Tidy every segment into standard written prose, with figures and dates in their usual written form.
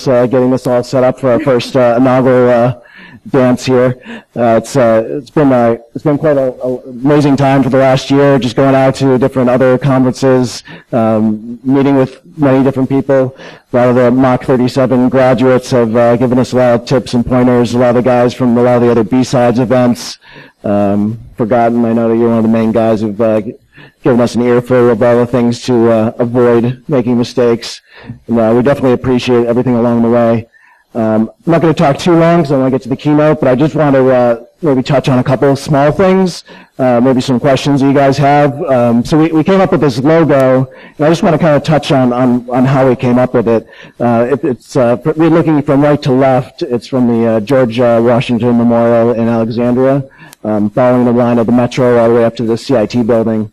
getting this all set up for our first inaugural dance here. It's been quite an amazing time for the last year, just going out to different other conferences, meeting with many different people. A lot of the Mach 37 graduates have given us a lot of tips and pointers. A lot of the guys from a lot of the other B-Sides events. Forgotten, I know that you're one of the main guys who've given us an earful of all the things to avoid making mistakes. And we definitely appreciate everything along the way. I'm not going to talk too long because I want to get to the keynote, but I just want to maybe touch on a couple of small things, maybe some questions that you guys have. So we came up with this logo, and I just want to kind of touch on how we came up with it. We're looking from right to left. It's from the George Washington Memorial in Alexandria, following the line of the metro all the way up to the CIT building.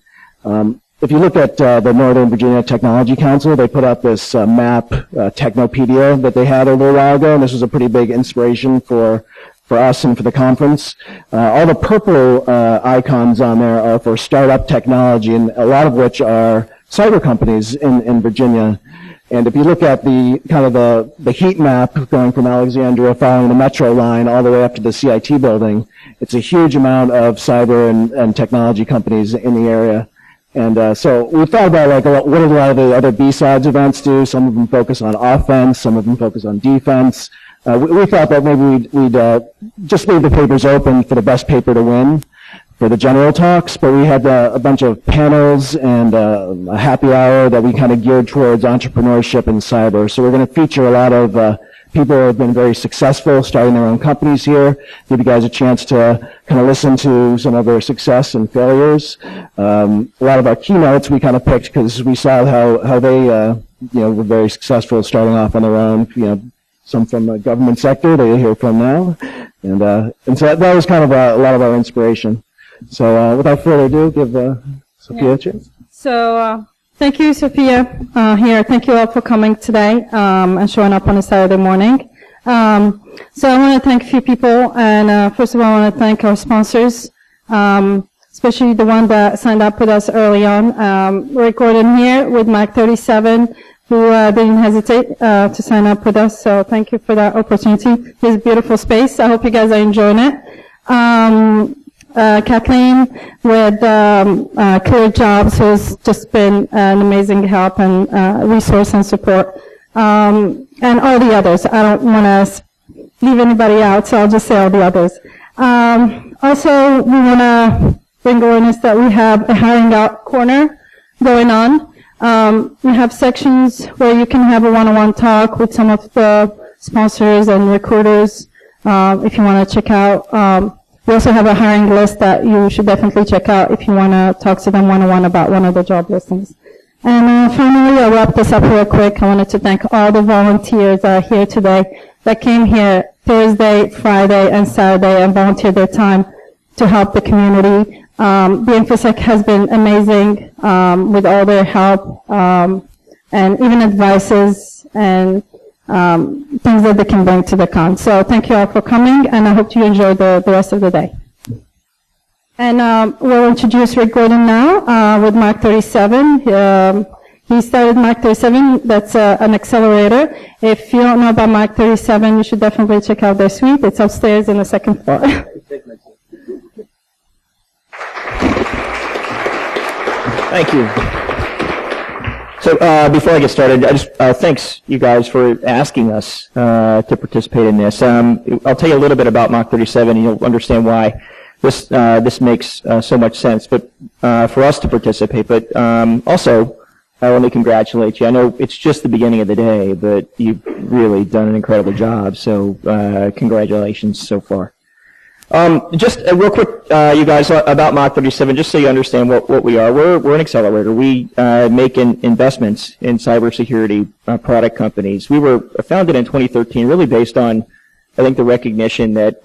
If you look at the Northern Virginia Technology Council, they put out this map, Technopedia, that they had a little while ago, and this was a pretty big inspiration for us and for the conference. All the purple icons on there are for startup technology, and a lot of which are cyber companies in Virginia. And if you look at the kind of the heat map going from Alexandria, following the metro line all the way up to the CIT building, it's a huge amount of cyber and technology companies in the area. And so we thought about like what do a lot of the other B-Sides events do. Some of them focus on offense, some of them focus on defense. We thought that maybe we'd just leave the papers open for the best paper to win for the general talks, but we had a bunch of panels and a happy hour that we kind of geared towards entrepreneurship and cyber. So we're going to feature a lot of people who have been very successful starting their own companies here. Give you guys a chance to kind of listen to some of their success and failures. A lot of our keynotes we kind of picked because we saw how they were very successful starting off on their own. Some from the government sector that you'll hear from now, and so that was kind of a lot of our inspiration. So without further ado, give Sophia a chance. So thank you, Sophia. Thank you all for coming today and showing up on a Saturday morning. So I want to thank a few people, and first of all, I want to thank our sponsors, especially the one that signed up with us early on. We're recording here with Mach 37, who didn't hesitate to sign up with us. So thank you for that opportunity. It's a beautiful space. I hope you guys are enjoying it. Kathleen with Clear Jobs has just been an amazing help and resource and support. And all the others. I don't want to leave anybody out, so I'll just say all the others. Also, we want to bring awareness that we have a hiring out corner going on. We have sections where you can have a one-on-one talk with some of the sponsors and recruiters if you want to check out. We also have a hiring list that you should definitely check out if you want to talk to them one-on-one about one of the job listings. And finally, I'll wrap this up real quick. I wanted to thank all the volunteers that are here today that came here Thursday, Friday, and Saturday and volunteered their time to help the community. The InfoSec has been amazing with all their help and even advices and things that they can bring to the con. So thank you all for coming, and I hope you enjoy the rest of the day. And we'll introduce Rick Gordon now with Mach 37. He started Mach 37. That's an accelerator. If you don't know about Mach 37, you should definitely check out their suite. It's upstairs in the second floor. Thank you. So before I get started, I just thanks you guys for asking us to participate in this. I'll tell you a little bit about Mach 37, and you'll understand why this makes so much sense. But for us to participate, but also let me congratulate you. I know it's just the beginning of the day, but you've really done an incredible job. So congratulations so far. Just real quick, you guys, about Mach 37, just so you understand what we are. We're an accelerator. We make investments in cybersecurity product companies. We were founded in 2013, really based on, I think, the recognition that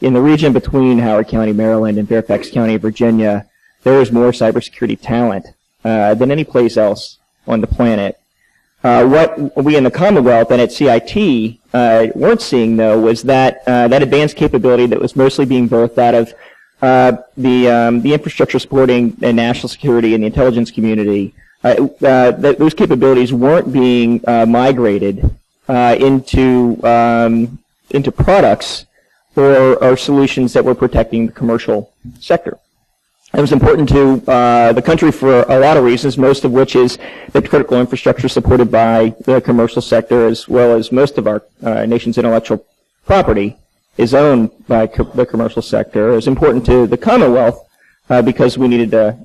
in the region between Howard County, Maryland, and Fairfax County, Virginia, there is more cybersecurity talent than any place else on the planet. What we in the Commonwealth and at CIT weren't seeing, though, was that that advanced capability that was mostly being birthed out of the infrastructure supporting national security and the intelligence community. Those capabilities weren't being migrated into products or solutions that were protecting the commercial sector. It was important to the country for a lot of reasons, most of which is that critical infrastructure supported by the commercial sector, as well as most of our nation's intellectual property is owned by the commercial sector. It was important to the Commonwealth because we needed to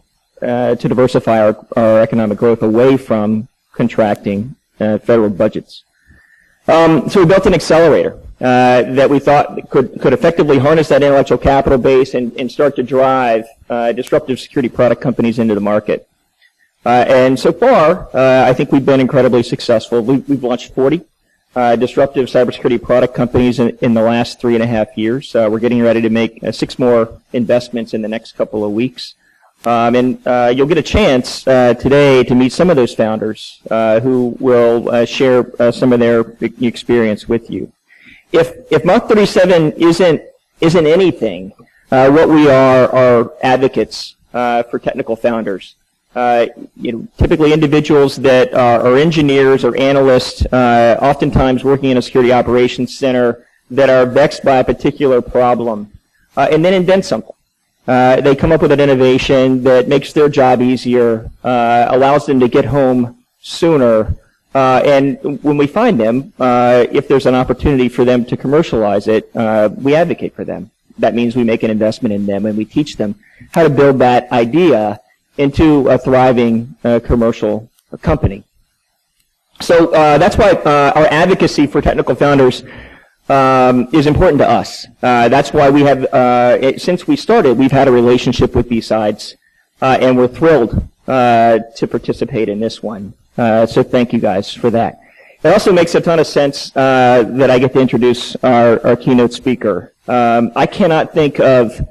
diversify our economic growth away from contracting federal budgets. So we built an accelerator that we thought could effectively harness that intellectual capital base and start to drive disruptive security product companies into the market. And so far, I think we've been incredibly successful. We've launched 40 disruptive cybersecurity product companies in the last 3.5 years. We're getting ready to make 6 more investments in the next couple of weeks. And you'll get a chance today to meet some of those founders who will share some of their experience with you. If Mach 37 isn't anything, what we are advocates for technical founders. Typically individuals that are engineers or analysts, oftentimes working in a security operations center, that are vexed by a particular problem, and then invent something. They come up with an innovation that makes their job easier, allows them to get home sooner, and when we find them, if there's an opportunity for them to commercialize it, we advocate for them. That means we make an investment in them and we teach them how to build that idea into a thriving commercial company. So that's why our advocacy for technical founders is important to us. That's why we have, since we started, we've had a relationship with B-Sides, and we're thrilled to participate in this one. So thank you guys for that. It also makes a ton of sense that I get to introduce our keynote speaker. I cannot think of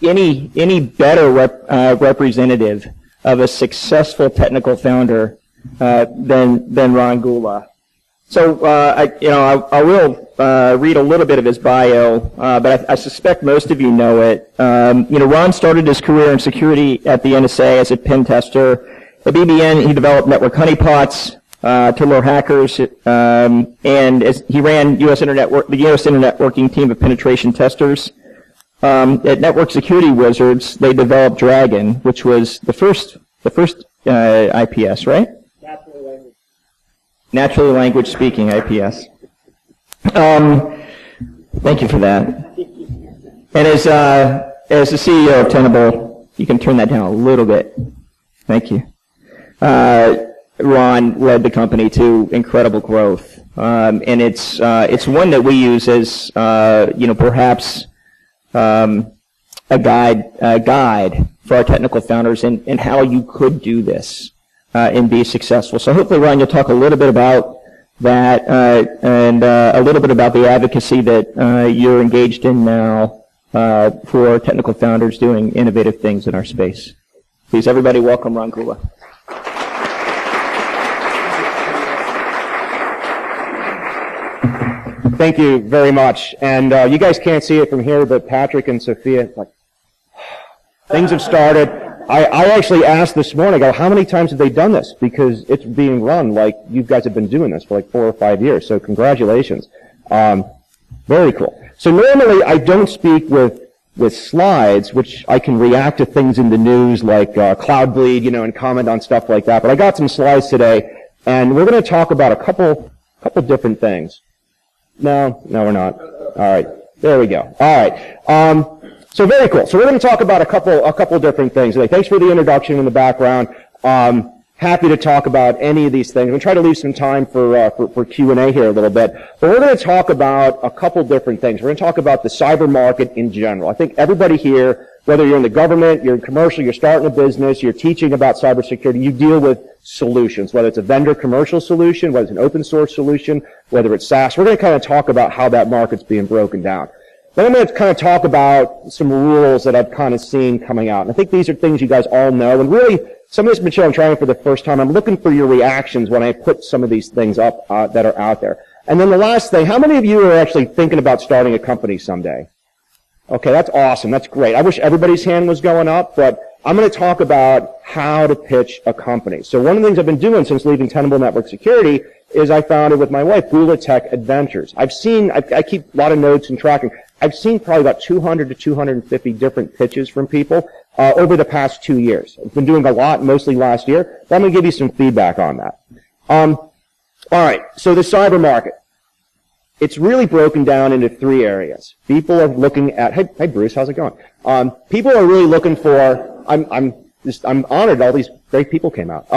any better representative of a successful technical founder than Ron Gula. So I will read a little bit of his bio, but I suspect most of you know it. Ron started his career in security at the NSA as a pen tester. At BBN, he developed network honeypots to lure hackers, and as he ran the U.S. Internet Working Team of penetration testers. At Network Security Wizards, they developed Dragon, which was the first IPS, right? Naturally language speaking IPS. Thank you for that. And as the CEO of Tenable, you can turn that down a little bit. Thank you. Ron led the company to incredible growth, and it's one that we use as perhaps a guide for our technical founders in how you could do this and be successful. So hopefully, Ron, you'll talk a little bit about that and a little bit about the advocacy that you're engaged in now for technical founders doing innovative things in our space. Please, everybody, welcome Ron Gula. Thank you very much. And you guys can't see it from here, but Patrick and Sophia, things have started. I actually asked this morning, how many times have they done this? Because it's being run like you guys have been doing this for 4 or 5 years. So congratulations. Very cool. So normally I don't speak with slides, which I can react to things in the news like Cloud Bleed, and comment on stuff like that. But I got some slides today, and we're going to talk about a couple different things. No, we're not. All right, there we go. All right. So very cool. So we're going to talk about a couple different things today. Thanks for the introduction in the background. Happy to talk about any of these things. I'm going to try to leave some time for Q&A here a little bit. But we're going to talk about a couple different things. We're going to talk about the cyber market in general. I think everybody here, whether you're in the government, you're in commercial, you're starting a business, you're teaching about cybersecurity, you deal with solutions, whether it's a vendor commercial solution, whether it's an open source solution, whether it's SaaS. We're going to kind of talk about how that market's being broken down. Then I'm going to kind of talk about some rules that I've kind of seen coming out. And I think these are things you guys all know. And really, some of this material I'm trying for the first time. I'm looking for your reactions when I put some of these things up that are out there. And then the last thing, how many of you are actually thinking about starting a company someday? Okay, that's awesome. That's great. I wish everybody's hand was going up, but I'm going to talk about how to pitch a company. So one of the things I've been doing since leaving Tenable Network Security is I founded with my wife Gula Tech Adventures. I keep a lot of notes and tracking. I've seen probably about 200 to 250 different pitches from people over the past 2 years. I've been doing a lot, mostly last year, but I'm going to give you some feedback on that. All right, so the cyber market. It's really broken down into 3 areas. People are looking at, hey Bruce, how's it going? People are really looking for, I'm honored all these great people came out.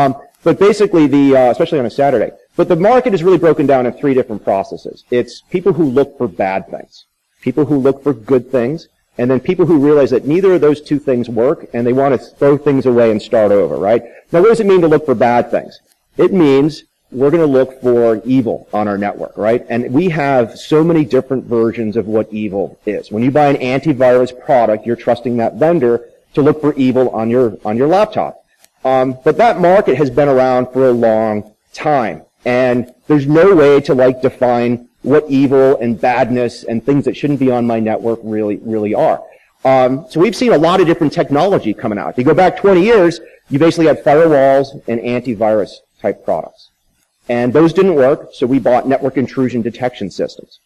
But basically especially on a Saturday. But the market is really broken down in 3 different processes. It's people who look for bad things, people who look for good things, and then people who realize that neither of those 2 things work and they want to throw things away and start over, right? Now what does it mean to look for bad things? It means we're going to look for evil on our network, right? And we have so many different versions of what evil is. When you buy an antivirus product, you're trusting that vendor to look for evil on your laptop. But that market has been around for a long time, and there's no way to define what evil and badness and things that shouldn't be on my network really are. So we've seen a lot of different technology coming out. If you go back 20 years, you basically had firewalls and antivirus type products. And those didn't work, so we bought network intrusion detection systems.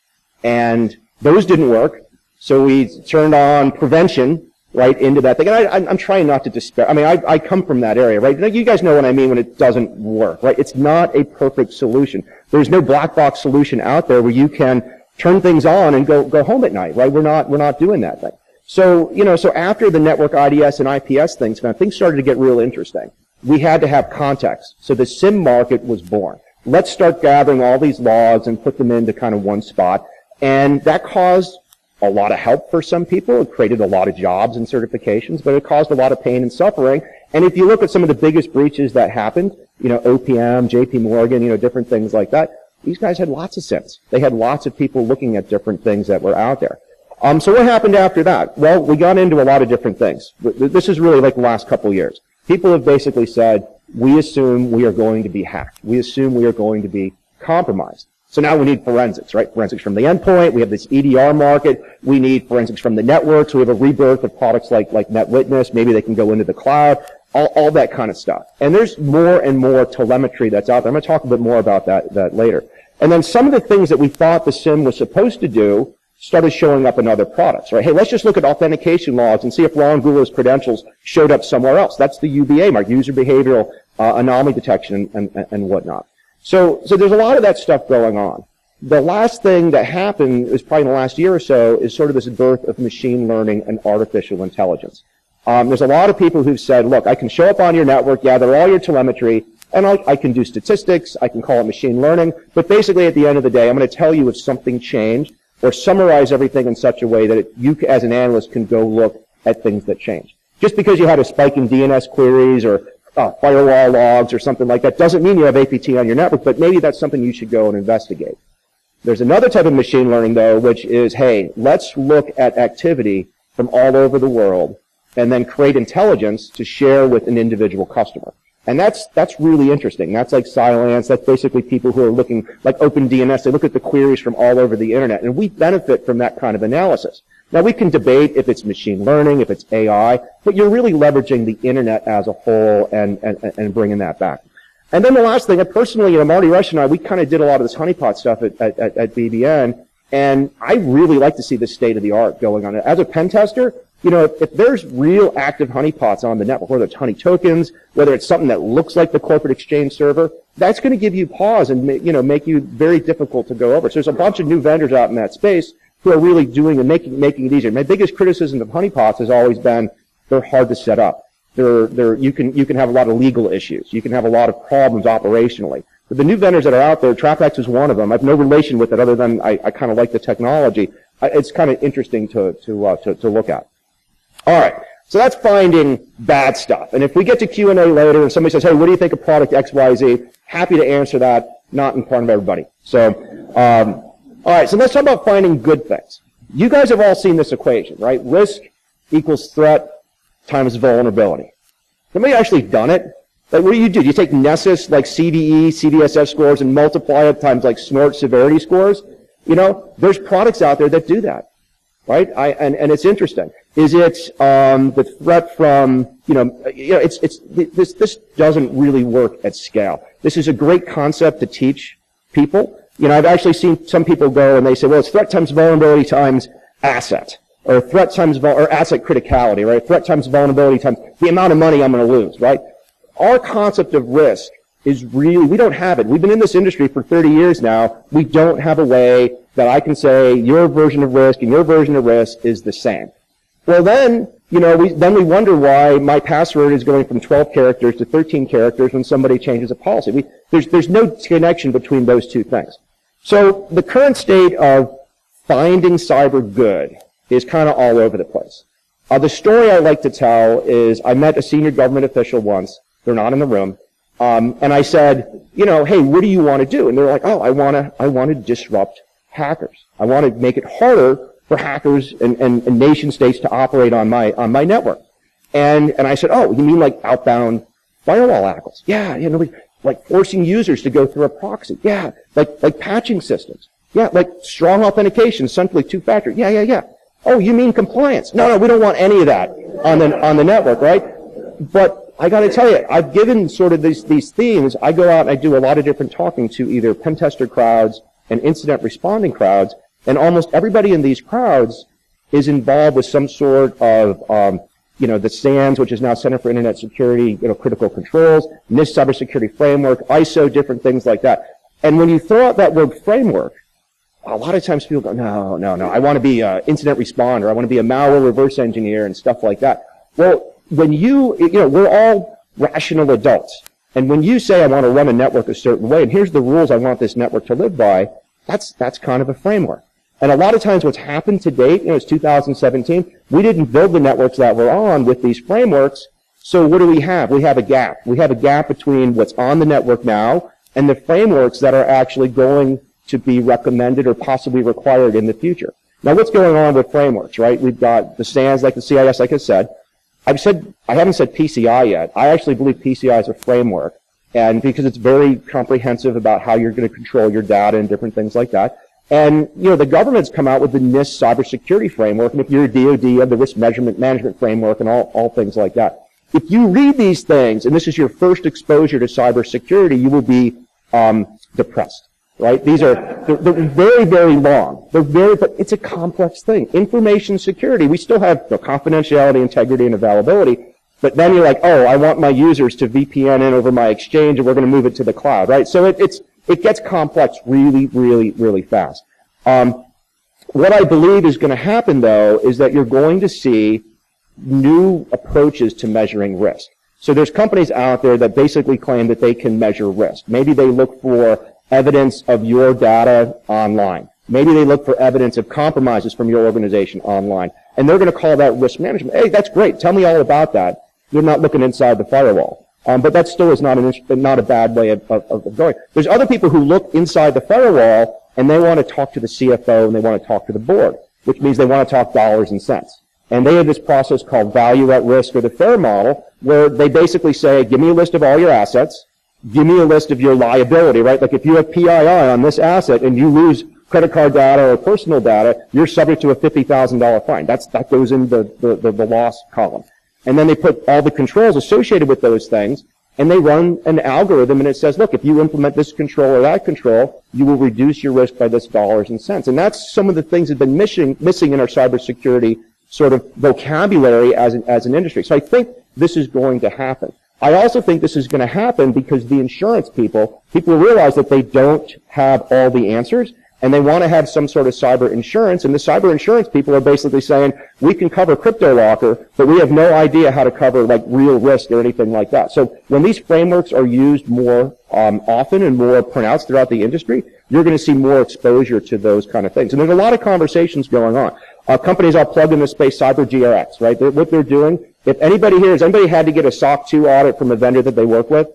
And those didn't work, so we turned on prevention right into that thing. And I'm trying not to despair. I mean, I come from that area, right? You guys know what I mean when it doesn't work, right? It's not a perfect solution. There's no black box solution out there where you can turn things on and go home at night, right? We're not doing that thing. So, so after the network IDS and IPS things started to get real interesting. We had to have context. So the SIM market was born. Let's start gathering all these logs and put them into kind of one spot. And that caused a lot of help for some people. It created a lot of jobs and certifications, but it caused a lot of pain and suffering. And if you look at some of the biggest breaches that happened, OPM, JP Morgan, different things like that, these guys had lots of SIMs. They had lots of people looking at different things that were out there. So what happened after that? Well, we got into a lot of different things. This is really like the last couple of years. People have basically said, we assume we are going to be hacked. We assume we are going to be compromised. So now we need forensics, right? Forensics from the endpoint. We have this EDR market. We need forensics from the networks. We have a rebirth of products like NetWitness. Maybe they can go into the cloud. All that kind of stuff. And there's more and more telemetry that's out there. I'm going to talk a bit more about that later. And then some of the things that we thought the SIM was supposed to do started showing up in other products, right? Hey, let's just look at authentication logs and see if Ron Gula's credentials showed up somewhere else. That's the UBA mark, user behavioral anomaly detection and whatnot. So there's a lot of that stuff going on. The last thing that happened is probably in the last year or so is sort of this birth of machine learning and artificial intelligence. There's a lot of people who've said, look, I can show up on your network, gather all your telemetry, and I can do statistics, I can call it machine learning, but basically at the end of the day, I'm going to tell you if something changed or summarize everything in such a way that you as an analyst can go look at things that change. Just because you had a spike in DNS queries or firewall logs or something like that doesn't mean you have APT on your network, but maybe that's something you should go and investigate. There's another type of machine learning, though, which is, hey, let's look at activity from all over the world and then create intelligence to share with an individual customer. And that's really interesting. That's like Cylance. That's basically people who are looking, like OpenDNS. They look at the queries from all over the internet, and we benefit from that kind of analysis. Now, we can debate if it's machine learning, if it's AI, but you're really leveraging the internet as a whole and bringing that back. And then the last thing, personally, Marty Rush and I, we kind of did a lot of this honeypot stuff at BBN, and I really like to see the state of the art going on. As a pen tester, if there's real active honeypots on the network, whether it's honey tokens, whether it's something that looks like the corporate exchange server, that's going to give you pause and make you very difficult to go over. So there's a bunch of new vendors out in that space who are really doing and making it easier. My biggest criticism of honeypots has always been they're hard to set up. You can have a lot of legal issues. You can have a lot of problems operationally. But the new vendors that are out there, TrapX is one of them. I have no relation with it other than I kind of like the technology. It's kind of interesting to look at. All right, so that's finding bad stuff. And if we get to Q&A later and somebody says, hey, what do you think of product XYZ? Happy to answer that, not in front of everybody. So, all right, so let's talk about finding good things. You guys have all seen this equation, right? Risk equals threat times vulnerability. Somebody actually done it? Like, what do? You take Nessus, like CVE, CVSS scores, and multiply it times like snort severity scores. There's products out there that do that. right? And it's interesting. Is it the threat from, this doesn't really work at scale. This is a great concept to teach people. I've actually seen some people go and they say, well, it's threat times vulnerability times asset, or threat times or asset criticality, right? Threat times vulnerability times the amount of money I'm going to lose, right? Our concept of risk is really, we don't have it. We've been in this industry for 30 years now. We don't have a way that I can say your version of risk and your version of risk is the same. Well, then, we wonder why my password is going from 12 characters to 13 characters when somebody changes a policy. There's no connection between those two things. So the current state of finding cyber good is kind of all over the place. The story I like to tell is I met a senior government official once. They're not in the room. And I said, hey, what do you want to do? And they're like, oh, I want to disrupt hackers. I want to make it harder for hackers and nation states to operate on my network. And I said, oh, you mean like outbound firewall access? Yeah, like forcing users to go through a proxy. Yeah, like patching systems. Yeah, like strong authentication, essentially two-factor. Yeah. Oh, you mean compliance? No, we don't want any of that on the network, right? But I got to tell you, I've given sort of these themes. I go out and I do a lot of different talking to either pen tester crowds and incident responding crowds, and almost everybody in these crowds is involved with some sort of, the SANS, which is now Center for Internet Security, critical controls, NIST cybersecurity framework, ISO, different things like that. And when you throw out that word framework, a lot of times people go, no, I want to be an incident responder, I want to be a malware reverse engineer and stuff like that. Well, when we're all rational adults. And when you say I want to run a network a certain way, and here's the rules I want this network to live by, that's kind of a framework. And a lot of times what's happened to date, it's 2017, we didn't build the networks that we're on with these frameworks. So what do we have? We have a gap. We have a gap between what's on the network now and the frameworks that are actually going to be recommended or possibly required in the future. Now what's going on with frameworks, right? We've got the SANS, like the CIS, like I said. I haven't said PCI yet. I actually believe PCI is a framework, and because it's very comprehensive about how you're going to control your data and different things like that. And, the government's come out with the NIST cybersecurity framework, and if you're a DoD, you have the risk measurement management framework and all things like that. If you read these things, and this is your first exposure to cybersecurity, you will be depressed. Right? They're very, very long. But it's a complex thing. Information security, we still have confidentiality, integrity, and availability. But then you're like, oh, I want my users to VPN in over my exchange, and we're going to move it to the cloud, right? So it gets complex really, really, really fast. What I believe is going to happen, though, is that you're going to see new approaches to measuring risk. So there's companies out there that basically claim that they can measure risk. Maybe they look for evidence of your data online. Maybe they look for evidence of compromises from your organization online. And they're going to call that risk management. Hey, that's great. Tell me all about that. You're not looking inside the firewall. But that still is not a bad way of going. There's other people who look inside the firewall and they want to talk to the CFO and they want to talk to the board, which means they want to talk dollars and cents. And they have this process called value at risk, or the FAIR model, where they basically say, give me a list of all your assets. Give me a list of your liability, right? Like if you have PII on this asset and you lose credit card data or personal data, you're subject to a $50,000 fine. That goes in the loss column. And then they put all the controls associated with those things, and they run an algorithm, and it says, look, if you implement this control or that control, you will reduce your risk by this dollars and cents. And that's some of the things that have been missing in our cybersecurity sort of vocabulary as an industry. So I think this is going to happen. I also think this is going to happen because the insurance people realize that they don't have all the answers, and they want to have some sort of cyber insurance, and the cyber insurance people are basically saying, we can cover crypto locker, but we have no idea how to cover like real risk or anything like that. So when these frameworks are used more often and more pronounced throughout the industry, you're going to see more exposure to those kind of things. And there's a lot of conversations going on. Companies I'll plug in this space, Cyber GRX, right? What they're doing, if anybody here, has anybody had to get a SOC 2 audit from a vendor that they work with?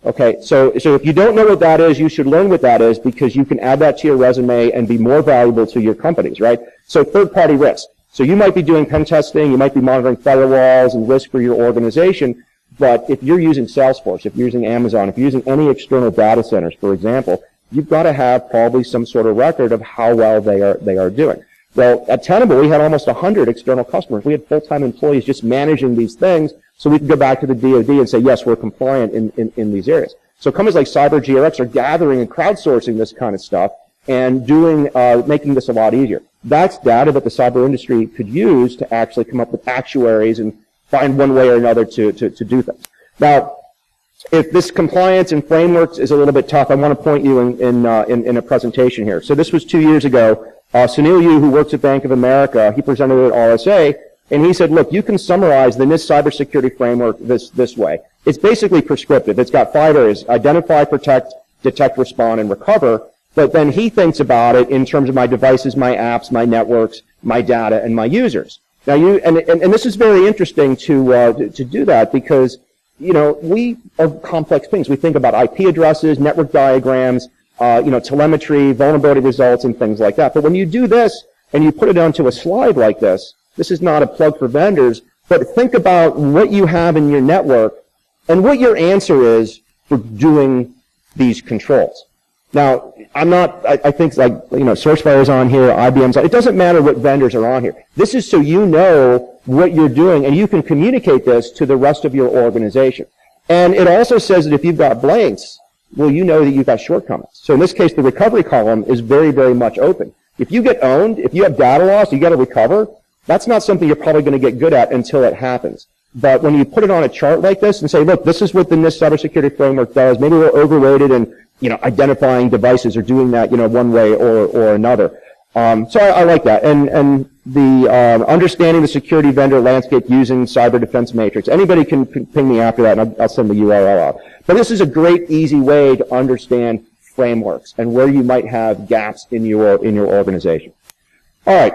Okay, so if you don't know what that is, you should learn what that is, because you can add that to your resume and be more valuable to your companies, right? So third-party risk. So you might be doing pen testing, you might be monitoring firewalls and risk for your organization, but if you're using Salesforce, if you're using Amazon, if you're using any external data centers, for example, you've got to have probably some sort of record of how well they are doing. Well, at Tenable, we had almost 100 external customers. We had full-time employees just managing these things, so we could go back to the DoD and say, yes, we're compliant in these areas. So companies like CyberGRX are gathering and crowdsourcing this kind of stuff and making this a lot easier. That's data that the cyber industry could use to actually come up with actuaries and find one way or another to do things. Now, if this compliance and frameworks is a little bit tough, I want to point you in a presentation here. So this was 2 years ago. Sunil Yu, who works at Bank of America, he presented at RSA, and he said, look, you can summarize the NIST cybersecurity framework this way. It's basically prescriptive. It's got 5 areas: identify, protect, detect, respond, and recover. But then he thinks about it in terms of my devices, my apps, my networks, my data, and my users. Now, and this is very interesting to do that because, you know, we are complex things. We think about IP addresses, network diagrams, you know, telemetry, vulnerability results, and things like that. But when you do this and you put it onto a slide like this is not a plug for vendors, but think about what you have in your network and what your answer is for doing these controls. Now, I think like, you know, SourceFire is on here, IBM's on. It doesn't matter what vendors are on here. This is so you know what you're doing and you can communicate this to the rest of your organization. And it also says that if you've got blanks, well, you know that you've got shortcomings. So in this case, the recovery column is very, very much open. If you get owned, if you have data loss, you got to recover, that's not something you're probably going to get good at until it happens. But when you put it on a chart like this and say, look, this is what the NIST cybersecurity framework does, maybe we're overrated in, you know, identifying devices or doing that, you know, one way or another. So I like that. And the understanding the security vendor landscape using cyber defense matrix. Anybody can ping me after that, and I'll send the URL out. But this is a great, easy way to understand frameworks and where you might have gaps in your organization. All right.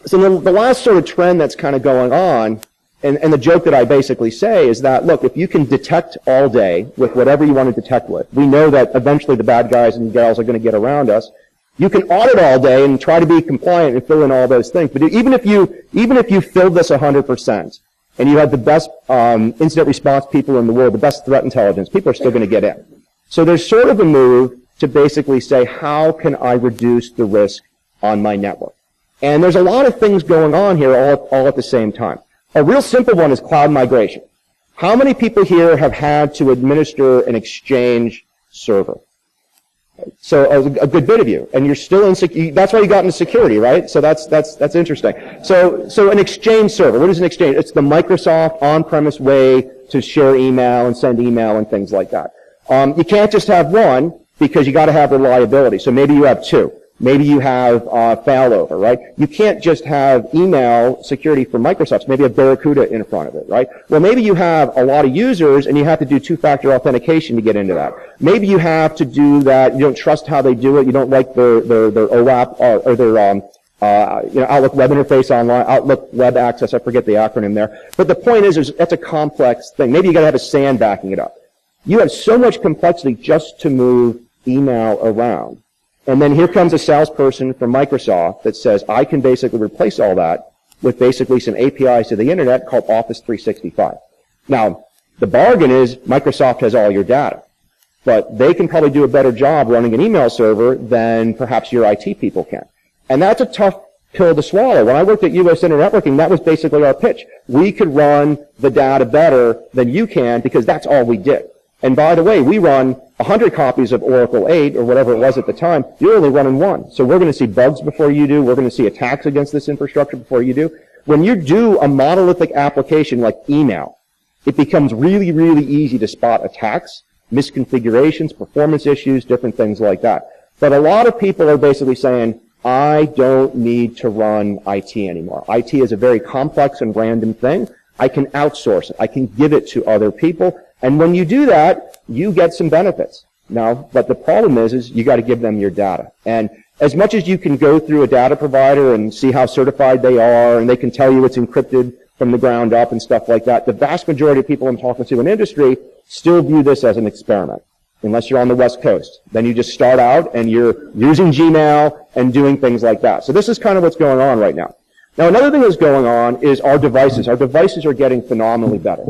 So the last sort of trend that's kind of going on, and the joke that I basically say is that, look, if you can detect all day with whatever you want to detect with, we know that eventually the bad guys and gals are going to get around us. You can audit all day and try to be compliant and fill in all those things. But even if you filled this 100% and you had the best incident response people in the world, the best threat intelligence, people are still going to get in. So there's sort of a move to basically say, how can I reduce the risk on my network? And there's a lot of things going on here all at the same time. A real simple one is cloud migration. How many people here have had to administer an Exchange server? So a good bit of you, and you're still in. That's why you got into security, right? So that's interesting. So an Exchange server. What is an Exchange? It's the Microsoft on-premise way to share email and send email and things like that. You can't just have one because you got to have reliability. So maybe you have two. Maybe you have failover, right? You can't just have email security for Microsoft. Maybe you have Barracuda in front of it, right? Well, maybe you have a lot of users and you have to do two-factor authentication to get into that. Maybe you have to do that. You don't trust how they do it. You don't like their OAuth or their Outlook web interface online, Outlook web access. I forget the acronym there. But the point is that's a complex thing. Maybe you got to have a SAN backing it up. You have so much complexity just to move email around. And then here comes a salesperson from Microsoft that says, I can basically replace all that with basically some APIs to the internet called Office 365. Now, the bargain is Microsoft has all your data, but they can probably do a better job running an email server than perhaps your IT people can. And that's a tough pill to swallow. When I worked at US Internet Networking, that was basically our pitch. We could run the data better than you can because that's all we did. And by the way, we run 100 copies of Oracle 8 or whatever it was at the time. You're only running one. So we're going to see bugs before you do. We're going to see attacks against this infrastructure before you do. When you do a monolithic application like email, it becomes really, really easy to spot attacks, misconfigurations, performance issues, different things like that. But a lot of people are basically saying, I don't need to run IT anymore. IT is a very complex and random thing. I can outsource it. I can give it to other people. And when you do that, you get some benefits. Now, but the problem is you got to give them your data. And as much as you can go through a data provider and see how certified they are, and they can tell you it's encrypted from the ground up and stuff like that, the vast majority of people I'm talking to in industry still view this as an experiment, unless you're on the West Coast. Then you just start out and you're using Gmail and doing things like that. So this is kind of what's going on right now. Now, another thing that's going on is our devices. Our devices are getting phenomenally better.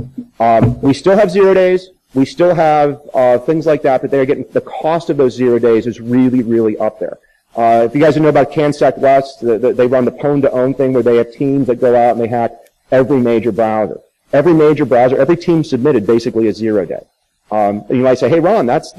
We still have 0 days. We still have things like that, but they're getting, the cost of those 0 days is really, really up there. If you guys know about CanSec West, they run the pwn-to-own thing where they have teams that go out and they hack every major browser. Every major browser, every team submitted basically a 0-day. And you might say, hey, Ron, that's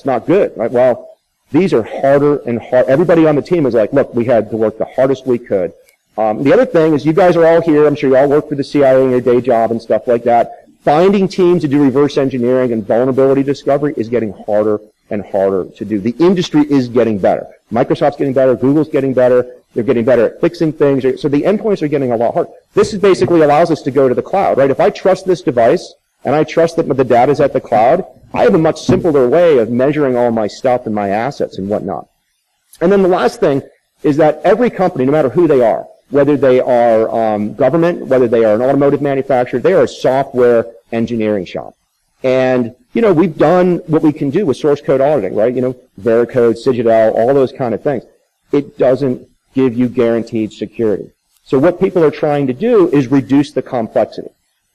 not good, right? Well, these are harder and harder. Everybody on the team was like, look, we had to work the hardest we could. The other thing is you guys are all here. I'm sure you all work for the CIA in your day job and stuff like that. Finding teams to do reverse engineering and vulnerability discovery is getting harder and harder to do. The industry is getting better. Microsoft's getting better. Google's getting better. They're getting better at fixing things. So the endpoints are getting a lot harder. This is basically allows us to go to the cloud, right? If I trust this device and I trust that the data is at the cloud, I have a much simpler way of measuring all my stuff and my assets and whatnot. And then the last thing is that every company, no matter who they are, whether they are government, whether they are an automotive manufacturer, they are a software engineering shop. And, you know, we've done what we can do with source code auditing, right? You know, Veracode, Citadel, all those kind of things. It doesn't give you guaranteed security. So what people are trying to do is reduce the complexity.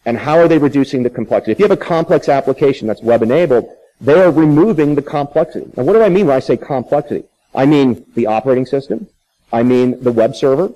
And how are they reducing the complexity? If you have a complex application that's web-enabled, they are removing the complexity. Now, what do I mean when I say complexity? I mean the operating system. I mean the web server.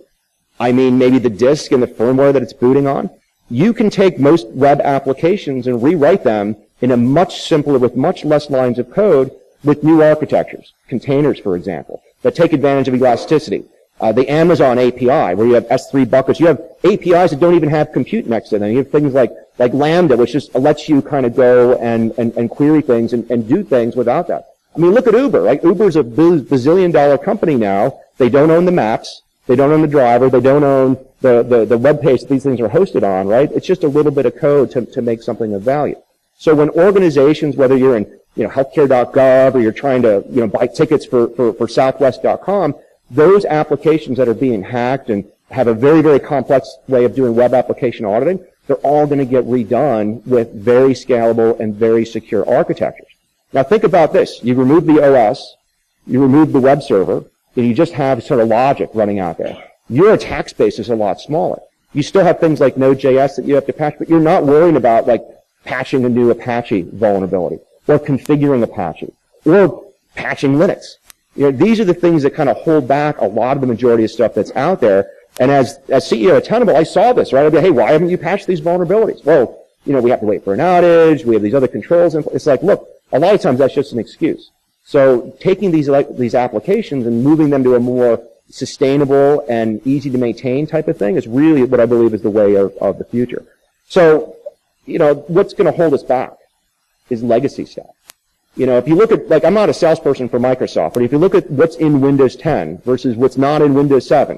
I mean maybe the disk and the firmware that it's booting on. You can take most web applications and rewrite them in a much simpler, with much less lines of code, with new architectures, containers, for example, that take advantage of elasticity. The Amazon API, where you have S3 buckets. You have APIs that don't even have compute next to them. You have things like Lambda, which just lets you kind of go and query things and do things without that. I mean, look at Uber, right? Uber's a bazillion-dollar company now. They don't own the maps. They don't own the driver. They don't own the web page that these things are hosted on, right? It's just a little bit of code to make something of value. So when organizations, whether you're in, you know, healthcare.gov or you're trying to, you know, buy tickets for Southwest.com, those applications that are being hacked and have a very, very complex way of doing web application auditing, they're all going to get redone with very scalable and very secure architectures. Now think about this. You remove the OS, you remove the web server, and you just have sort of logic running out there. Your attack space is a lot smaller. You still have things like Node.js that you have to patch, but you're not worrying about like patching a new Apache vulnerability or configuring Apache or patching Linux. You know, these are the things that kind of hold back a lot of the majority of stuff that's out there. And as CEO of Tenable, I saw this, right? I'd be, hey, why haven't you patched these vulnerabilities? Well, you know, we have to wait for an outage. We have these other controls. And it's like, look, a lot of times that's just an excuse. So taking these applications and moving them to a more sustainable and easy to maintain type of thing is really what I believe is the way of the future. So, you know, what's going to hold us back is legacy stuff. You know, if you look at, like, I'm not a salesperson for Microsoft, but if you look at what's in Windows 10 versus what's not in Windows 7,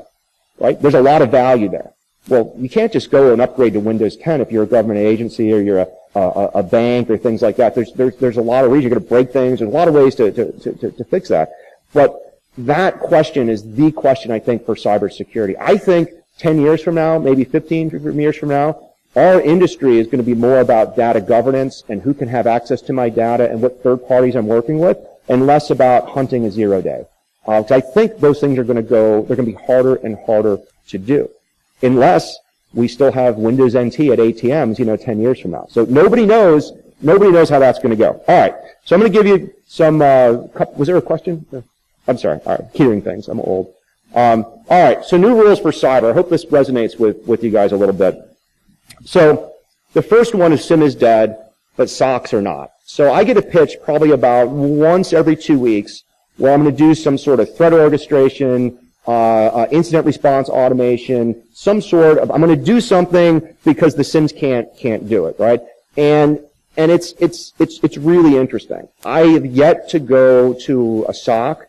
right, there's a lot of value there. Well, you can't just go and upgrade to Windows 10 if you're a government agency or you're a bank or things like that. There's a lot of reasons. You're going to break things. There's a lot of ways to fix that. But that question is the question, I think, for cybersecurity. I think 10 years from now, maybe 15 years from now, our industry is going to be more about data governance and who can have access to my data and what third parties I'm working with, and less about hunting a 0-day. Because I think those things are going to go, they're going to be harder and harder to do, unless we still have Windows NT at ATMs, you know, 10 years from now. So nobody knows how that's going to go. All right. So I'm going to give you some, was there a question? I'm sorry. All right. Hearing things. I'm old. All right. So new rules for cyber. I hope this resonates with you guys a little bit. So the first one is SIM is dead, but SOCs are not. So I get a pitch probably about once every 2 weeks where I'm going to do some sort of threat orchestration, incident response automation, some sort of, I'm going to do something because the SIMs can't do it, right? And it's really interesting. I have yet to go to a SOC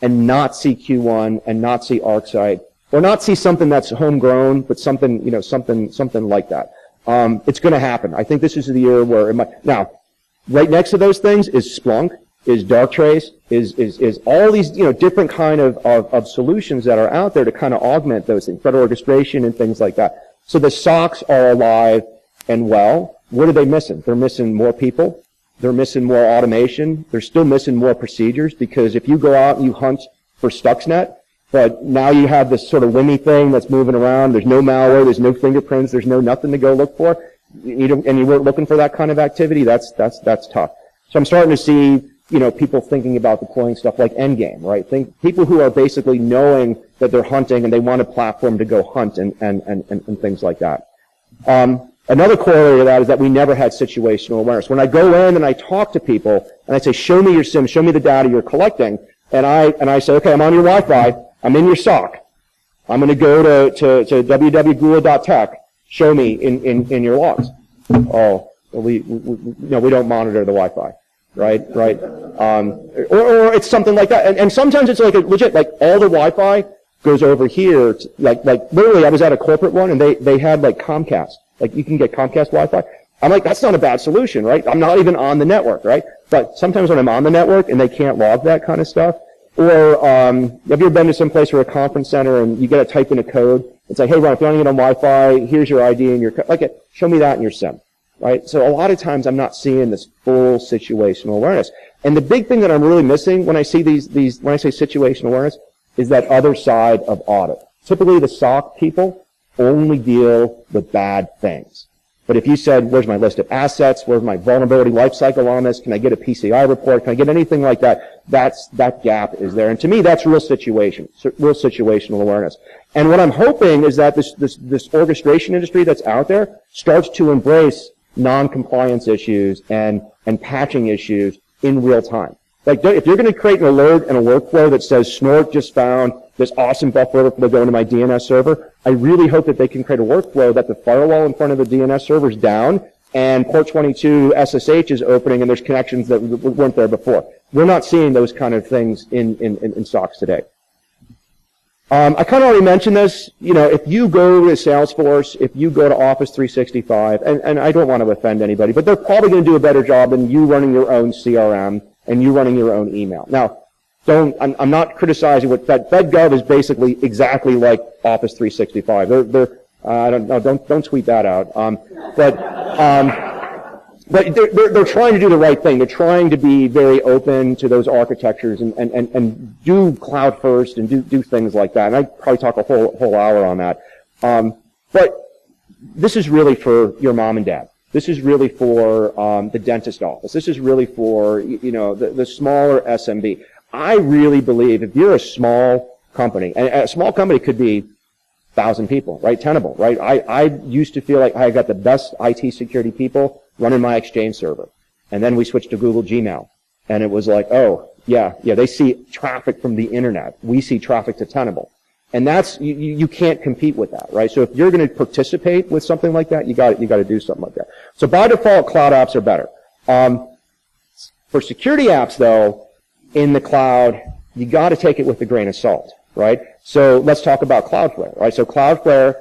and not see Q1 and not see ArcSight, or not see something that's homegrown, but something, you know, something like that. It's going to happen. I think this is the year where it might. Now, right next to those things is Splunk, is Darktrace, is all these, you know, different kind of solutions that are out there to kind of augment those things, threat orchestration and things like that. So the SOCs are alive and well. What are they missing? They're missing more people. They're missing more automation. They're still missing more procedures, because if you go out and you hunt for Stuxnet, but now you have this sort of wimmy thing that's moving around, there's no malware, there's no fingerprints, there's no nothing to go look for, and you weren't looking for that kind of activity, that's tough. So I'm starting to see people thinking about deploying stuff like Endgame, right? People who are basically knowing that they're hunting and they want a platform to go hunt and things like that. Another corollary to that is that we never had situational awareness. When I go in and I talk to people and I say, show me your SIM, show me the data you're collecting, and I say, okay, I'm on your Wi-Fi, I'm in your SOC. I'm going to go to www.gula.tech, show me in your logs. Oh, we don't monitor the Wi-Fi. Right. Or it's something like that. And sometimes it's like a legit, like all the Wi-Fi goes over here. Like literally I was at a corporate one and they had like Comcast. Like you can get Comcast Wi-Fi. I'm like, that's not a bad solution, right? I'm not even on the network, right? But sometimes when I'm on the network and they can't log that kind of stuff, or have you ever been to some place or a conference center and you got to type in a code and say, hey, Ron, if you want to get on Wi-Fi, here's your ID and your code. Like, show me that in your SIM. Right? So a lot of times I'm not seeing this full situational awareness. And the big thing that I'm really missing when I see when I say situational awareness is that other side of audit. Typically the SOC people only deal with bad things. But if you said, where's my list of assets? Where's my vulnerability lifecycle on this? Can I get a PCI report? Can I get anything like that? That gap is there. And to me, that's real situational awareness. And what I'm hoping is that this orchestration industry that's out there starts to embrace non-compliance issues and patching issues in real time. Like, if you're going to create an alert and a workflow that says Snort just found this awesome buffer to go into my DNS server, I really hope that they can create a workflow that the firewall in front of the DNS server is down and port 22 SSH is opening and there's connections that weren't there before. We're not seeing those kind of things in SOCs today. I kind of already mentioned this. If you go to Salesforce, if you go to Office 365, and I don't want to offend anybody, but they're probably going to do a better job than you running your own CRM and you running your own email. Now, I'm not criticizing what FedGov is basically exactly like Office 365. I don't know, don't tweet that out. But they're trying to do the right thing. They're trying to be very open to those architectures and do cloud first and do things like that. And I'd probably talk a whole hour on that. But this is really for your mom and dad. This is really for the dentist office. This is really for the smaller SMB. I really believe if you're a small company, and a small company could be 1,000 people, right? Tenable, right? I used to feel like I got the best IT security people running my Exchange server. And then we switched to Google Gmail. And it was like, oh, yeah, they see traffic from the internet. We see traffic to Tenable. And that's, you can't compete with that, right? So if you're going to participate with something like that, you got to do something like that. So by default, cloud apps are better. For security apps, though, in the cloud, you got to take it with a grain of salt, right? So let's talk about Cloudflare, right? So Cloudflare,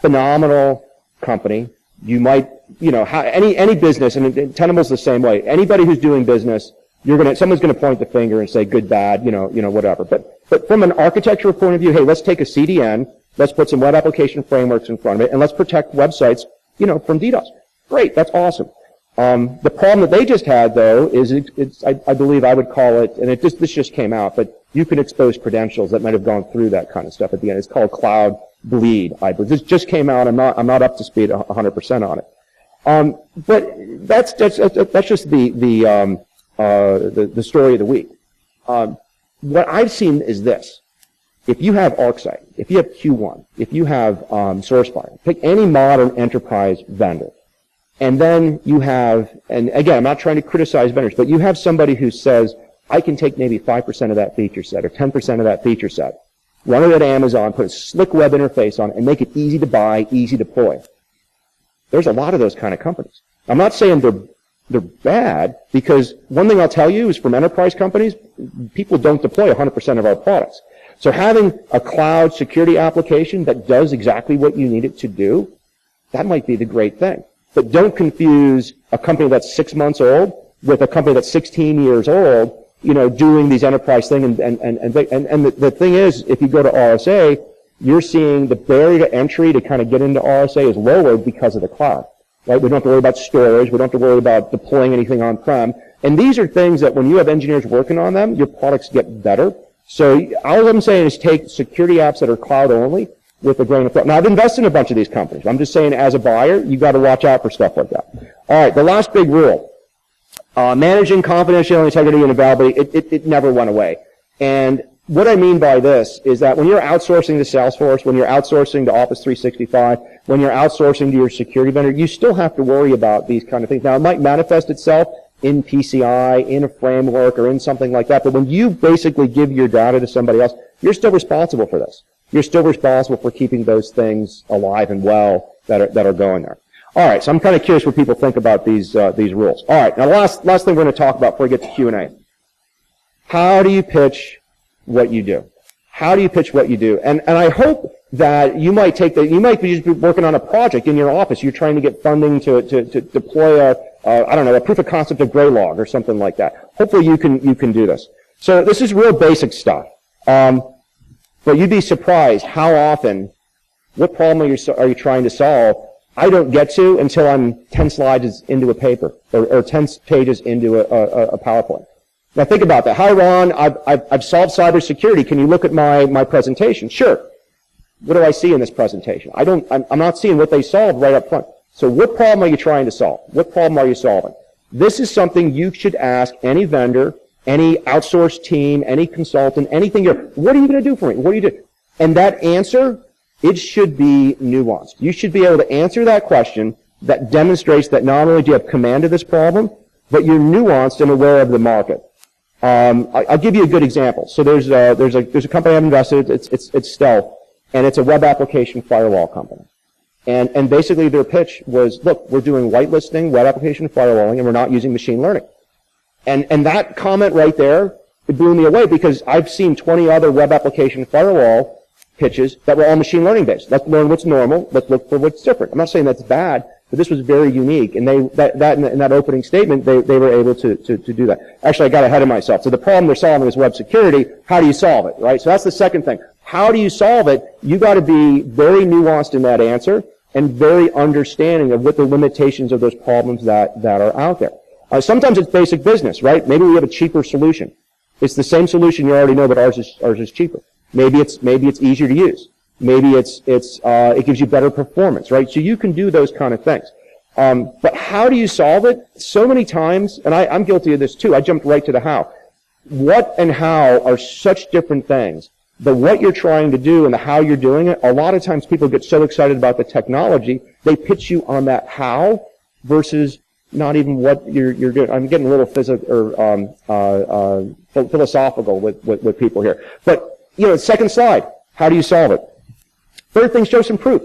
phenomenal company. You might, any business, and Tenable's the same way. Anybody who's doing business, someone's gonna point the finger and say good, bad, whatever. But from an architectural point of view, hey, let's take a CDN, let's put some web application frameworks in front of it, and let's protect websites, from DDoS. Great, that's awesome. The problem that they just had, though, is I believe I would call it, and this just came out, but you can expose credentials that might have gone through that kind of stuff at the end. It's called Cloud Bleed, I believe. This just came out. I'm not up to speed 100% on it. But that's just the story of the week. What I've seen is this. If you have ArcSight, if you have Q1, if you have SourceFire, pick any modern enterprise vendor. And then you have, and again, I'm not trying to criticize vendors, but you have somebody who says, I can take maybe 5% of that feature set or 10% of that feature set, run it at Amazon, put a slick web interface on it, and make it easy to buy, easy to deploy. There's a lot of those kind of companies. I'm not saying they're bad, because one thing I'll tell you is from enterprise companies, people don't deploy 100% of our products. So having a cloud security application that does exactly what you need it to do, that might be the great thing. But don't confuse a company that's 6 months old with a company that's 16 years old, doing these enterprise things. And the thing is, if you go to RSA, you're seeing the barrier to entry to kind of get into RSA is lowered because of the cloud. Right? We don't have to worry about storage. We don't have to worry about deploying anything on-prem. And these are things that when you have engineers working on them, your products get better. So all I'm saying is take security apps that are cloud only with a grain of salt. Now, I've invested in a bunch of these companies. I'm just saying as a buyer, you got to watch out for stuff like that. All right, the last big rule. managing confidentiality, integrity, and availability, it never went away. And what I mean by this is that when you're outsourcing to Salesforce, when you're outsourcing to Office 365, when you're outsourcing to your security vendor, you still have to worry about these kind of things. Now, it might manifest itself in PCI, in a framework, or in something like that, but when you basically give your data to somebody else, you're still responsible for this. You're still responsible for keeping those things alive and well that are going there. All right, so I'm kind of curious what people think about these rules. All right, now last thing we're going to talk about before we get to Q&A. How do you pitch what you do? How do you pitch what you do? And I hope that you might be just working on a project in your office. You're trying to get funding to deploy a proof of concept of Graylog or something like that. Hopefully you can do this. So this is real basic stuff. But you'd be surprised how often, what problem are you trying to solve, I don't get to until I'm 10 slides into a paper or 10 pages into a PowerPoint. Now think about that. Hi, Ron. I've solved cybersecurity. Can you look at my presentation? Sure. What do I see in this presentation? I'm not seeing what they solved right up front. So what problem are you trying to solve? What problem are you solving? This is something you should ask any vendor, any outsourced team, any consultant, anything. What are you going to do for me? What do you do? And that answer, it should be nuanced. You should be able to answer that question that demonstrates that not only do you have command of this problem, but you're nuanced and aware of the market. I'll give you a good example. So there's a company I've invested. It's Stealth, and it's a web application firewall company. And basically their pitch was, look, we're doing whitelisting, web application firewalling, and we're not using machine learning. And that comment right there, it blew me away because I've seen 20 other web application firewall pitches that were all machine learning based. Let's learn what's normal. Let's look for what's different. I'm not saying that's bad, but this was very unique. And in that opening statement, they were able to do that. Actually, I got ahead of myself. So the problem they're solving is web security. How do you solve it, right? So that's the second thing. How do you solve it? You got to be very nuanced in that answer and very understanding of what the limitations of those problems that are out there. Sometimes it's basic business, right? Maybe we have a cheaper solution. It's the same solution you already know, but ours is cheaper. Maybe it's easier to use. Maybe it gives you better performance, right? So you can do those kind of things. But how do you solve it? So many times, and I'm guilty of this too, I jumped right to the how. What and how are such different things. The what you're trying to do and the how you're doing it, a lot of times people get so excited about the technology, they pitch you on that how versus not even what you're doing. I'm getting a little philosophical with people here. But, second slide, how do you solve it? Third thing, show some proof.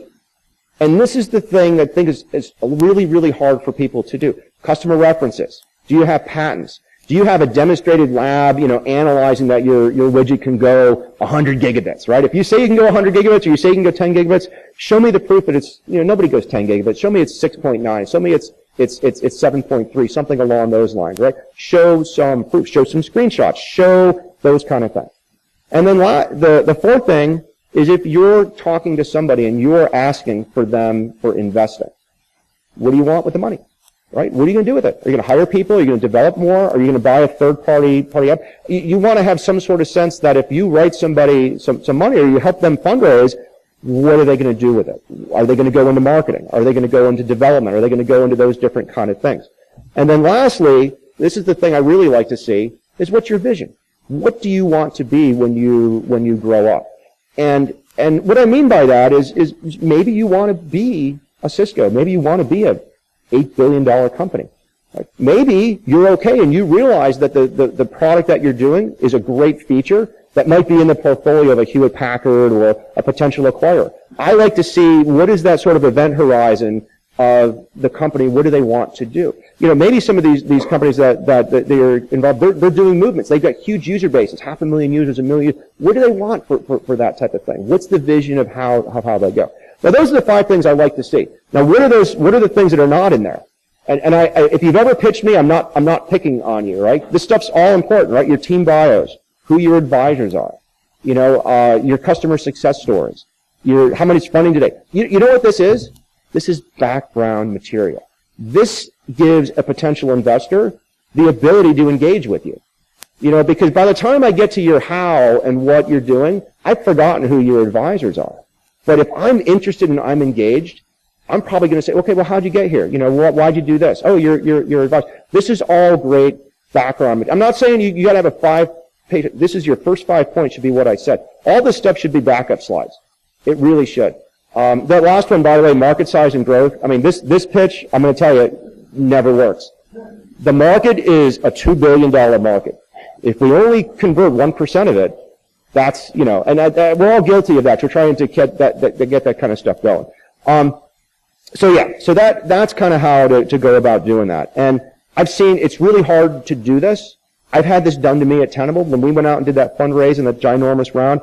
And this is the thing that I think is really, really hard for people to do. Customer references. Do you have patents? Do you have a demonstrated lab, analyzing that your widget can go 100 gigabits, right? If you say you can go 100 gigabits or you say you can go 10 gigabits, show me the proof that it's, nobody goes 10 gigabits. Show me it's 6.9. Show me it's 7.3, something along those lines, right? Show some proof. Show some screenshots. Show those kind of things. And then the fourth thing is if you're talking to somebody and you're asking for them for investing, what do you want with the money? Right? What are you going to do with it? Are you going to hire people? Are you going to develop more? Are you going to buy a third-party app? You want to have some sort of sense that if you write somebody some money or you help them fundraise, what are they going to do with it? Are they going to go into marketing? Are they going to go into development? Are they going to go into those different kind of things? And then lastly, this is the thing I really like to see, is what's your vision? What do you want to be when you grow up? And what I mean by that is maybe you want to be a Cisco. Maybe you want to be a $8 billion company. Right? Maybe you're okay and you realize that the product that you're doing is a great feature that might be in the portfolio of a Hewlett-Packard or a potential acquirer. I like to see what is that sort of event horizon of the company, what do they want to do? Maybe some of these companies that they're involved, they're doing movements. They've got huge user bases, 500,000 users, 1 million. What do they want for that type of thing? What's the vision of how they go? Now, those are the 5 things I like to see. Now, what are the things that are not in there? And if you've ever pitched me, I'm not picking on you, right? This stuff's all important, right? Your team bios, who your advisors are, your customer success stories, how many funding today. You know what this is? This is background material. This gives a potential investor the ability to engage with you. Because by the time I get to your how and what you're doing, I've forgotten who your advisors are. But if I'm interested and I'm engaged, I'm probably going to say, okay, well, how'd you get here? You know, why'd you do this? Oh, your advice. This is all great background. I'm not saying you got to have a 5-page. This is your first 5 points should be what I said. All this stuff should be backup slides. It really should. That last one, by the way, market size and growth. I mean, this pitch, I'm going to tell you, never works. The market is a $2 billion market. If we only convert 1% of it, that's, you know, and we're all guilty of that. We're trying to get that kind of stuff going. So yeah, so that's kind of how to go about doing that. And I've seen it's really hard to do this. I've had this done to me at Tenable. When we went out and did that fundraise in the ginormous round,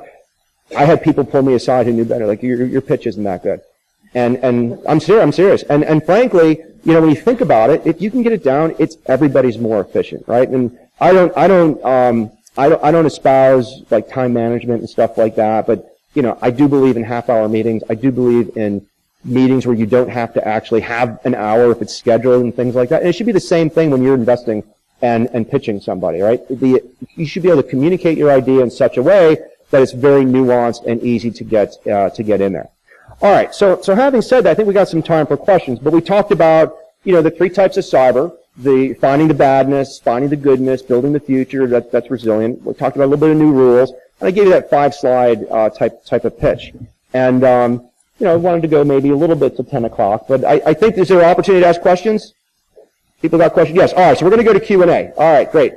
I had people pull me aside who knew better, like, your pitch isn't that good. And I'm serious. And frankly, you know, when you think about it, if you can get it down, everybody's more efficient, right? And I don't espouse like time management and stuff like that, but you know, I do believe in half-hour meetings. I do believe in meetings where you don't have to actually have an hour if it's scheduled and things like that. And it should be the same thing when you're investing and pitching somebody, right? You should be able to communicate your idea in such a way that it's very nuanced and easy to get in there. All right, so having said that, I think we got some time for questions, but we talked about, you know, the 3 types of cyber, the finding the badness, finding the goodness, building the future, that's resilient. We talked about a little bit of new rules, and I gave you that 5-slide type of pitch. And you know, I wanted to go maybe a little bit to 10 o'clock, but I think is there an opportunity to ask questions? People got questions? Yes. All right, so we're going to go to Q&A. All right, great.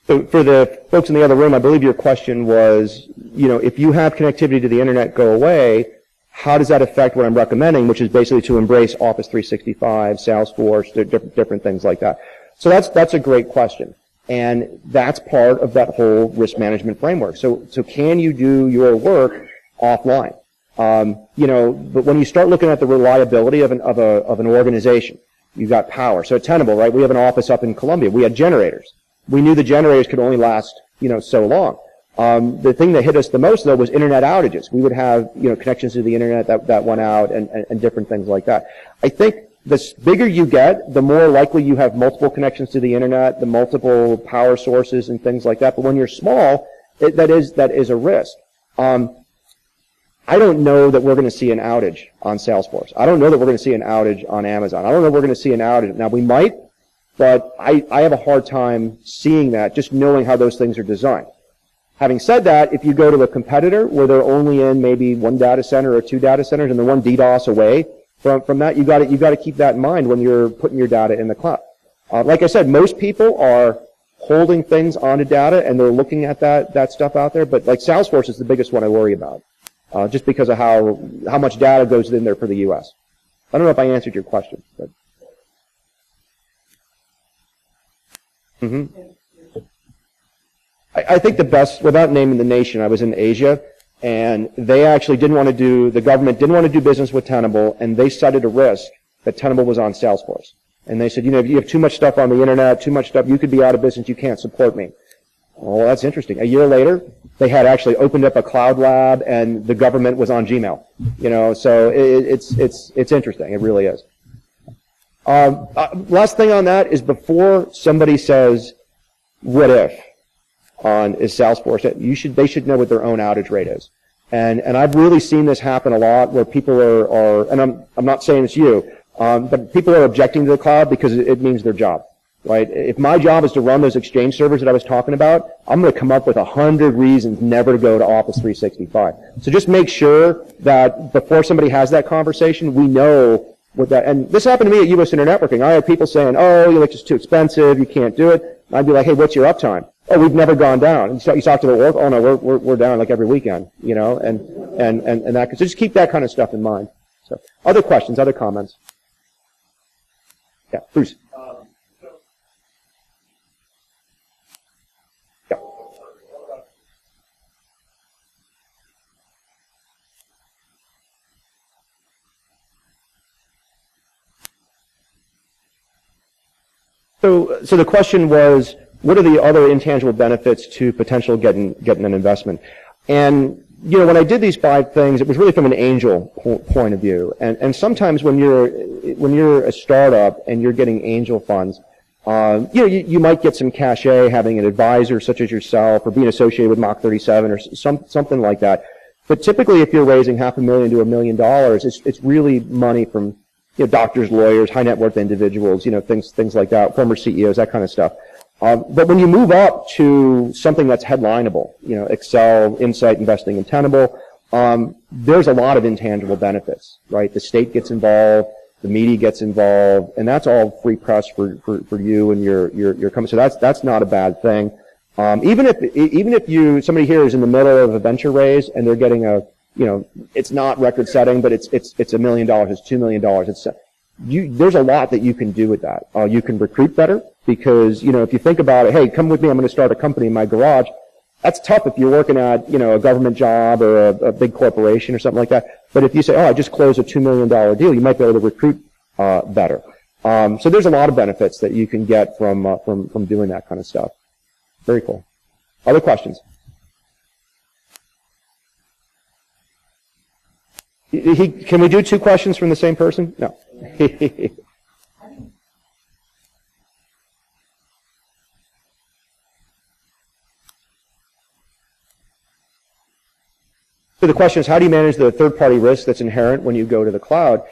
So for the folks in the other room, I believe your question was, you know, if you have connectivity to the internet go away, how does that affect what I'm recommending, which is basically to embrace Office 365, Salesforce, different things like that. So that's a great question. And that's part of that whole risk management framework. So can you do your work offline? You know, but when you start looking at the reliability of an organization, you've got power. So at Tenable, right, we have an office up in Columbia. We had generators. We knew the generators could only last, you know, so long. The thing that hit us the most, though, was internet outages. We would have, you know, connections to the internet that went out and different things like that. I think the bigger you get, the more likely you have multiple connections to the internet, the multiple power sources and things like that. But when you're small, that is a risk. I don't know that we're going to see an outage on Salesforce. I don't know that we're going to see an outage on Amazon. I don't know if we're going to see an outage. Now, we might. But I have a hard time seeing that, just knowing how those things are designed. Having said that, if you go to a competitor where they're only in maybe 1 data center or 2 data centers and they're 1 DDoS away from that, you got to keep that in mind when you're putting your data in the cloud. Like I said, most people are holding things onto data and they're looking at that stuff out there. But like Salesforce is the biggest one I worry about, just because of how much data goes in there for the U.S. I don't know if I answered your question, but. I think the best, without naming the nation, I was in Asia, and they actually the government didn't want to do business with Tenable, and they cited a risk that Tenable was on Salesforce. And they said, you know, if you have too much stuff on the internet, too much stuff, you could be out of business, you can't support me. Well, that's interesting. A year later, they had actually opened up a cloud lab, and the government was on Gmail. You know, so it's interesting. It really is. Last thing on that is before somebody says, what if, is Salesforce, they should know what their own outage rate is. And I've really seen this happen a lot where people are and I'm not saying it's you, but people are objecting to the cloud because it means their job, right? If my job is to run those Exchange servers that I was talking about, I'm going to come up with 100 reasons never to go to Office 365. So just make sure that before somebody has that conversation, we know with that. And this happened to me at U.S. Networking. I had people saying, oh, it's just too expensive, you can't do it. And I'd be like, hey, what's your uptime? Oh, we've never gone down. And so you talk to the work, oh no, we're down like every weekend, you know, and that, so just keep that kind of stuff in mind. So, other questions, other comments? Yeah, Bruce. So the question was, what are the other intangible benefits to potential getting an investment? And when I did these 5 things, it was really from an angel point of view. And sometimes when you're a startup and you're getting angel funds, you might get some cachet having an advisor such as yourself or being associated with Mach 37 or something like that. But typically, if you're raising $500,000 to $1 million, it's really money from doctors, lawyers, high net worth individuals, things like that, former CEOs, that kind of stuff. But when you move up to something that's headlineable, Excel, Insight, Investing in Tenable, there's a lot of intangible benefits, right? The state gets involved, the media gets involved, and that's all free press for you and your company. So that's not a bad thing. Even if somebody here is in the middle of a venture raise and they're getting it's not record setting, but it's $1 million, it's $2 million, there's a lot that you can do with that. You can recruit better because, if you think about it, hey, come with me, I'm going to start a company in my garage. That's tough if you're working at, a government job or a big corporation or something like that. But if you say, I just closed a $2 million deal, you might be able to recruit better. So there's a lot of benefits that you can get from doing that kind of stuff. Very cool. Other questions? Can we do 2 questions from the same person? No. So the question is, how do you manage the third-party risk that's inherent when you go to the cloud?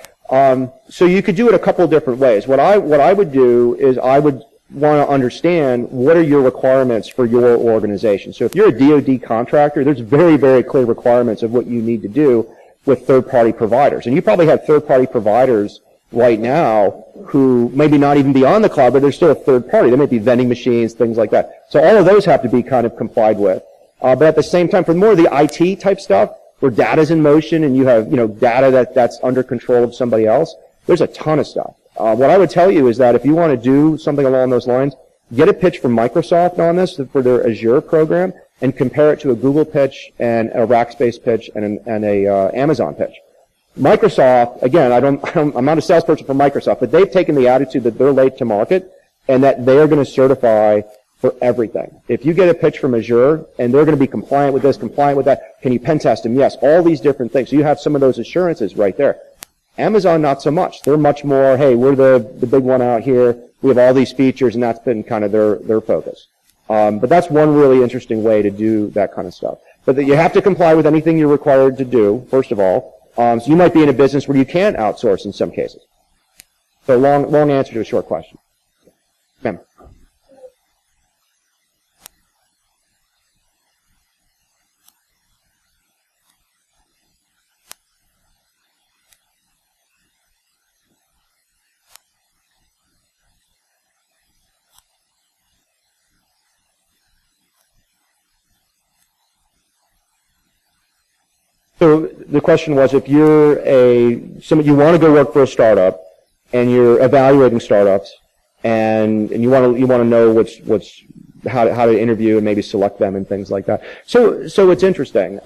So you could do it a couple of different ways. What I would do is I would want to understand what are your requirements for your organization. So if you're a DoD contractor, there's very, very clear requirements of what you need to do with third-party providers. And you probably have third-party providers right now who maybe not even be on the cloud, but they're still a third party. They might be vending machines, things like that. So all of those have to be kind of complied with. But at the same time, for more of the IT type stuff, where data's in motion and you have, data that's under control of somebody else, there's a ton of stuff. What I would tell you is that if you want to do something along those lines, get a pitch from Microsoft on this for their Azure program and compare it to a Google pitch and a Rackspace pitch and a Amazon pitch. Microsoft, again, I'm not a salesperson for Microsoft, but they've taken the attitude that they're late to market and that they are going to certify for everything. If you get a pitch from Azure and they're going to be compliant with this, compliant with that, can you pen test them? Yes, all these different things. So you have some of those assurances right there. Amazon, not so much. They're much more, hey, we're the big one out here. We have all these features, and that's been kind of their focus. But that's one really interesting way to do that kind of stuff. But you have to comply with anything you're required to do, first of all. So you might be in a business where you can't outsource in some cases. So long answer to a short question. Ma'am. So the question was, if you're you want to go work for a startup, and you're evaluating startups, and you want to know how to interview and maybe select them and things like that. So it's interesting.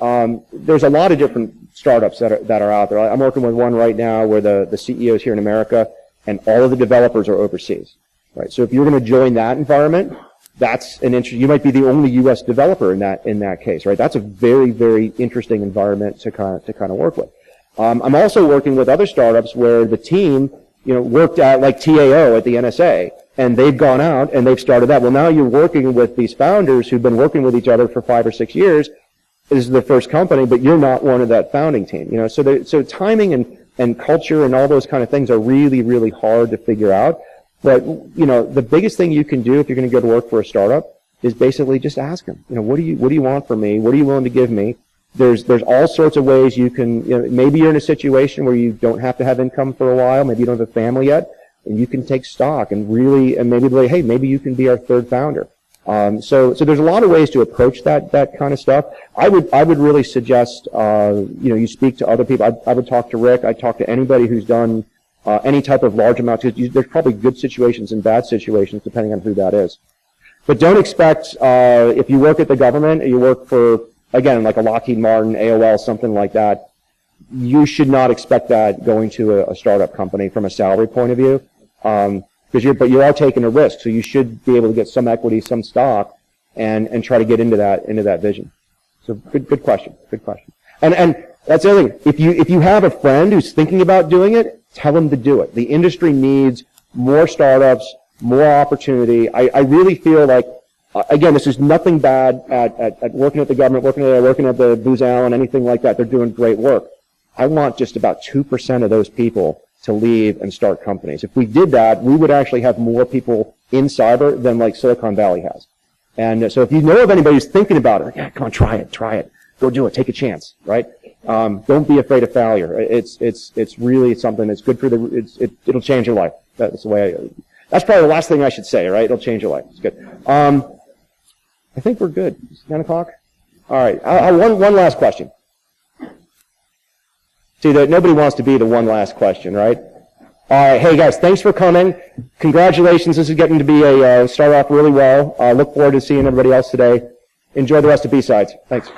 There's a lot of different startups that are out there. I'm working with one right now where the CEO is here in America, and all of the developers are overseas. Right. So if you're going to join that environment, that's you might be the only U.S. developer in that case, right? That's a very, very interesting environment to kind of work with. I'm also working with other startups where the team, worked at like TAO at the NSA, and they've gone out and they've started that. Well, now you're working with these founders who've been working with each other for 5 or 6 years. This is their first company, but you're not one of that founding team. So timing and culture and all those kind of things are really, really hard to figure out. But, the biggest thing you can do if you're going to go to work for a startup is basically just ask them, what do you want from me? What are you willing to give me? There's all sorts of ways you can, maybe you're in a situation where you don't have to have income for a while. Maybe you don't have a family yet, and you can take stock and maybe be like, hey, maybe you can be our third founder. So there's a lot of ways to approach that kind of stuff. I would really suggest, you speak to other people. I would talk to Rick. I'd talk to anybody who's done any type of large amount, because there's probably good situations and bad situations depending on who that is. But don't expect, if you work at the government or you work for, again, like a Lockheed Martin, AOL, something like that, you should not expect that going to a startup company from a salary point of view. but you are taking a risk, so you should be able to get some equity, some stock, and try to get into that vision. So good question. And that's the other thing. If you have a friend who's thinking about doing it, tell them to do it. The industry needs more startups, more opportunity. I really feel like, again, this is nothing bad at working at the government, working at the Booz Allen, anything like that. They're doing great work. I want just about 2% of those people to leave and start companies. If we did that, we would actually have more people in cyber than like Silicon Valley has. And so if you know of anybody who's thinking about it, yeah, come on, try it. Go do it. Take a chance, right? Don't be afraid of failure. It's really something that's good for it'll change your life. That's the way that's probably the last thing I should say, right? It'll change your life. It's good. I think we're good. It's 9 o'clock? All right. One last question. See, that nobody wants to be the one last question, right? All right. Hey, guys, thanks for coming. Congratulations. This is getting to be start off really well. Look forward to seeing everybody else today. Enjoy the rest of B-Sides. Thanks.